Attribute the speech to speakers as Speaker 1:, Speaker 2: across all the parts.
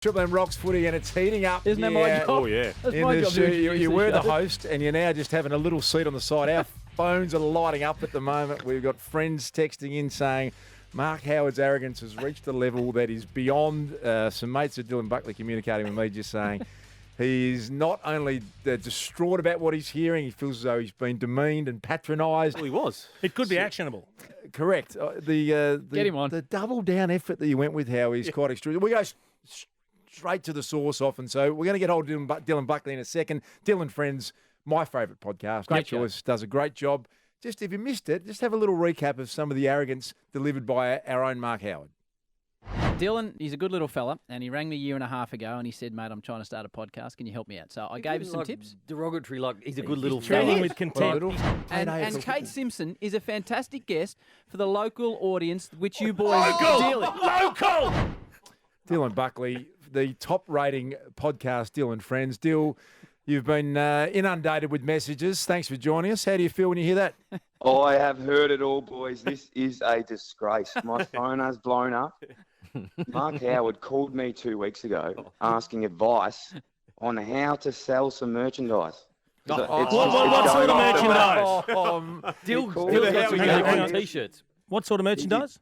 Speaker 1: Triple M Rocks Footy, and it's heating up.
Speaker 2: Isn't that my job?
Speaker 3: Oh, yeah.
Speaker 2: That's my job.
Speaker 1: You were the host, and you're now just having a little seat on the side. Our phones are lighting up at the moment. We've got friends texting in saying Mark Howard's arrogance has reached a level that is beyond. Some mates of Dylan Buckley communicating with me just saying he's not only distraught about what he's hearing, he feels as though he's been demeaned and patronised.
Speaker 3: Well, he was.
Speaker 4: It could be actionable.
Speaker 1: Correct.
Speaker 2: Get him on.
Speaker 1: The double down effort that you went with, Howie, is quite extraordinary. We go straight to the source often, so we're going to get hold of Dylan Buckley in a second. Dylan Friends, my favourite podcast.
Speaker 2: Great
Speaker 1: Nick Joyce does a great job. Just if you missed it, just have a little recap of some of the arrogance delivered by our own Mark Howard.
Speaker 2: Dylan, he's a good little fella, and he rang me a year and a half ago, and he said, mate, I'm trying to start a podcast. Can you help me out? So I gave him some tips.
Speaker 5: Derogatory, like he's a good little
Speaker 4: Treating
Speaker 5: fella.
Speaker 4: him with contempt.
Speaker 2: And Kate Simpson is a fantastic guest for the local audience, which you boys deal in.
Speaker 4: Local!
Speaker 1: Dylan Buckley, the top-rating podcast, Dylan Friends. Dill, you've been inundated with messages. Thanks for joining us. How do you feel when you hear that?
Speaker 6: I have heard it all, boys. This is a disgrace. My phone has blown up. Mark Howard called me 2 weeks ago asking advice on how to sell some merchandise.
Speaker 4: What sort of merchandise?
Speaker 5: Dill's
Speaker 4: Hang on.
Speaker 5: T-shirts.
Speaker 4: What sort of merchandise?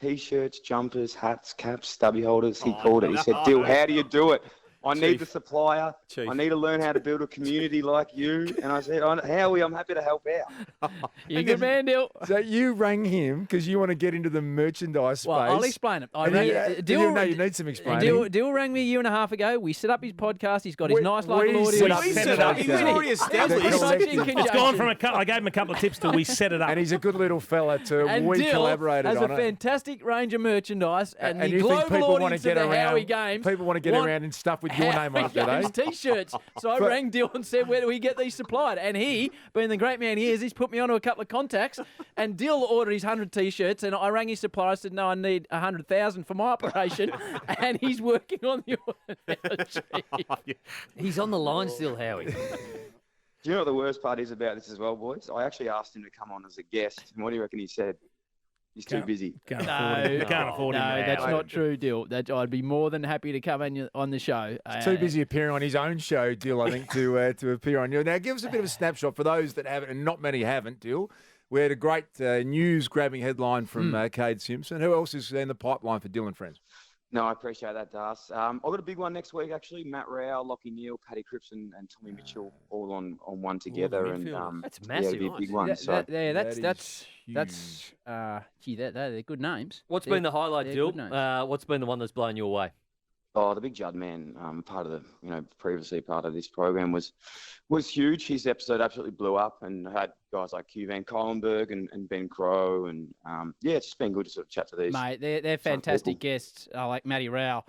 Speaker 6: T-shirts, jumpers, hats, caps, stubby holders. He called it. He said, Dill, how do you do it? I need the supplier.
Speaker 3: Chief.
Speaker 6: I need to learn how to build a community like you. And I said, Howie, I'm happy to help out.
Speaker 2: You're a good man, Dill.
Speaker 1: So you rang him because you want to get into the merchandise space.
Speaker 2: Well, I'll explain it.
Speaker 1: You need some explaining.
Speaker 2: Dill rang me a year and a half ago. We set up his podcast. He's got his nice local audience.
Speaker 1: We
Speaker 3: set it up. He was already established.
Speaker 4: It's gone from I gave him a couple of tips to we set it up.
Speaker 1: And he's a good little fella too.
Speaker 2: And
Speaker 1: We
Speaker 2: Dill
Speaker 1: collaborated
Speaker 2: has
Speaker 1: on
Speaker 2: a
Speaker 1: it.
Speaker 2: fantastic range of merchandise, and the
Speaker 1: you think
Speaker 2: global
Speaker 1: people want to
Speaker 2: audience
Speaker 1: get
Speaker 2: of the
Speaker 1: around?
Speaker 2: Howie Games
Speaker 1: People want to get around and stuff with your name on it, do they?
Speaker 2: T-shirts. So I rang Dill and said, where do we get these supplied? And he, being the great man he is, he's put me onto a couple of contacts. And Dill ordered his 100 T-shirts, and I rang his supplier. I said, no, I need 100,000 for my operation. And he's working on the order.
Speaker 5: He's on the line still, Howie.
Speaker 6: Do you know what the worst part is about this as well, boys? I actually asked him to come on as a guest. And what do you reckon he said? He's too busy.
Speaker 4: Can't afford him.
Speaker 2: No, that's not true, Dill. I'd be more than happy to come on the show.
Speaker 1: He's too busy appearing on his own show, Dill, I think, to appear on you. Now, give us a bit of a snapshot for those that haven't, and not many haven't, Dill. We had a great news-grabbing headline from Kate Simpson. Who else is in the pipeline for Dylan Friends?
Speaker 6: No, I appreciate that, Das. I've got a big one next week, actually. Matt Rao, Lockie Neal, Paddy Cripps, and Tommy Mitchell all on one together. And
Speaker 5: That's massive.
Speaker 6: it'll be a big one.
Speaker 2: They're good names.
Speaker 5: What's been the highlight, Dill?
Speaker 2: good names.
Speaker 5: What's been the one that's blown you away?
Speaker 6: Oh, the Big Judd man, part of the, previously part of this program was huge. His episode absolutely blew up and had guys like Hugh Van Colenberg and Ben Crow. And, it's just been good to sort of chat to these.
Speaker 2: Mate, they're fantastic guests. Like Matty Rao.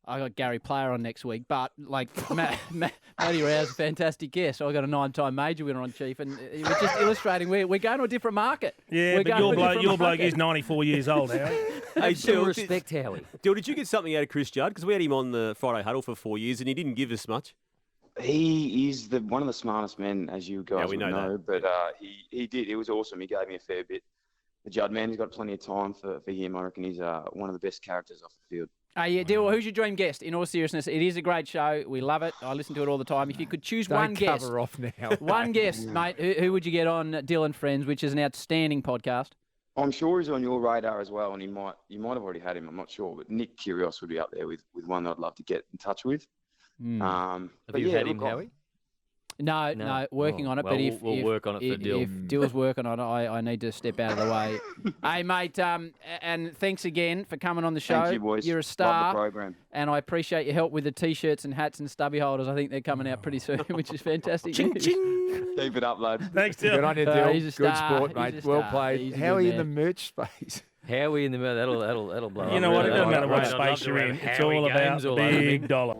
Speaker 2: I got Gary Player on next week, but like Matty Rao's a fantastic guest. So I got a 9-time major winner on Chief, and we're just illustrating we're going to a different market.
Speaker 4: Yeah, but your bloke is 94 years old, Howie.
Speaker 5: Hey, Dill, respect, Howie.
Speaker 3: Dill, did you get something out of Chris Judd? Because we had him on the Friday Huddle for 4 years, and he didn't give us much.
Speaker 6: He is one of the smartest men, as you guys
Speaker 3: we know that.
Speaker 6: But he did. It was awesome. He gave me a fair bit. The Judd man, he's got plenty of time for him. I reckon he's one of the best characters off the field.
Speaker 2: Dill, who's your dream guest? In all seriousness, it is a great show. We love it. I listen to it all the time. If you could choose one guest.
Speaker 1: Cover off now.
Speaker 2: One guest, mate. Who would you get on Dylan Friends, which is an outstanding podcast?
Speaker 6: I'm sure he's on your radar as well, and you might have already had him. I'm not sure, but Nick Kyrgios would be up there with one that I'd love to get in touch with.
Speaker 5: Have you had him, Howie?
Speaker 2: No, working on it.
Speaker 5: Well,
Speaker 2: but if
Speaker 5: we'll work on it for Dill.
Speaker 2: If Dill's working on it, I need to step out of the way. Hey, mate, and thanks again for coming on the show.
Speaker 6: Thank you, boys.
Speaker 2: You're a star.
Speaker 6: Love the program.
Speaker 2: And I appreciate your help with the T-shirts and hats and stubby holders. I think they're coming out pretty soon, which is fantastic.
Speaker 6: Keep it up, lads.
Speaker 4: Thanks, Dill.
Speaker 1: Good on you, Dill.
Speaker 2: He's a
Speaker 1: Good
Speaker 2: star.
Speaker 1: sport,
Speaker 2: He's
Speaker 1: mate.
Speaker 2: a
Speaker 1: Well
Speaker 2: star.
Speaker 1: played.
Speaker 2: He's a
Speaker 1: How are
Speaker 2: good
Speaker 1: you in the
Speaker 2: man.
Speaker 1: merch space?
Speaker 5: Howie in the that'll blow up.
Speaker 4: You know what? It doesn't matter what
Speaker 5: I'd love
Speaker 4: space
Speaker 5: to
Speaker 4: you're
Speaker 5: have
Speaker 4: in. It's
Speaker 5: Howie
Speaker 4: all about
Speaker 5: games all over
Speaker 4: big
Speaker 5: me.
Speaker 4: dollar.